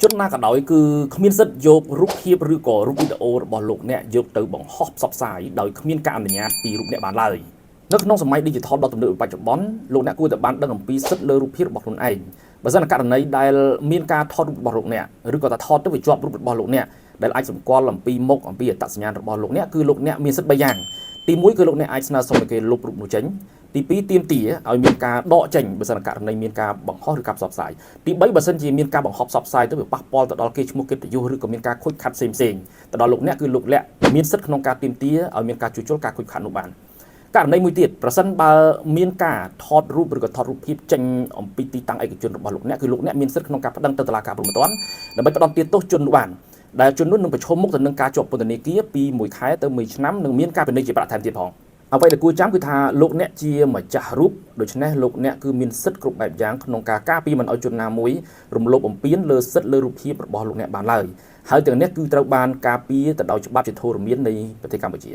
ជនណាក៏ដោយគឺគ្មានសិទ្ធិយករូបភាពឬក៏រូបវីដេអូរបស់លោកអ្នកយកទៅបង្ហោះផ្សព្វផ្សាយដោយគ្មានការអនុញ្ញាតពីរូបអ្នកបានឡើយនៅក្នុងសម័យ digital ដ៏ទំនើបបច្ចុប្បន្នលោកអ្នកគួរតែបានដឹងអំពីសិទ្ធិលើរូបភាពរបស់ខ្លួនឯងបើសិនជាករណីដែលមានការថតរូបរបស់លោកអ្នកឬក៏ថាថតទៅវាជាប់រូបរបស់លោកអ្នកដែលអាចសម្គាល់អំពីមុខអំពីអត្តសញ្ញាណរបស់លោកអ្នកគឺលោកអ្នកមានសិទ្ធិ3យ៉ាងទី1គឺលោកអ្នកអាចស្នើសុំឲ្យគេលុបរូបនោះចេញទី2ទាមទារឲ្យមានការដកចេញបើសិនករណីមានការបង្ហោះឬការផ្សព្វផ្សាយទី3បើសិនជាមានការបង្ហោះផ្សព្វផ្សាយទៅវាប៉ះពាល់ទៅដល់គេឈ្មោះកិត្តិយសឬក៏មានការខូចខាត់ផ្សេងៗទៅដល់លោកអ្នកគឺលោកអ្នកមានសិទ្ធិក្នុងការទាមទារឲ្យមានការជួសជុលការខូចខាតនោះបានករណីមួយទៀតប្រសិនបើមានការថតរូបឬក៏ថតរូបភាពចេញអំពីទីតាំងឯកជនរបស់លោកអ្នកគឺលោកអ្នកមានសិទ្ធិក្នុងការប្តឹងទៅតុលាការព្រហ្មទណ្ឌដើម្បីផ្តន្ទាទោសជននោះបានដែលជននោះនឹងប្រឈមមុខទៅនឹងការជាប់ពន្ធនាគារពី1ខែទៅ1ឆ្នាំនិងមានការពិន័យជាប្រាក់ថែមទៀតផងអ្វីដែលគួរចាំគឺថាលោកអ្នកជាម្ចាស់រូបដូច្នេះលោកអ្នកគឺមានសិទ្ធិគ្រប់បែបយ៉ាងក្នុងការការពារមិនឲ្យជនណាមួយរំលោភបំពានលើសិទ្ធិលើរូបភាពរបស់លោកអ្នកបានឡើយហើយទាំងនេះគឺត្រូវបានការពារទៅដោយច្បាប់ជាធរមាននៃប្រទេសកម្ពុជា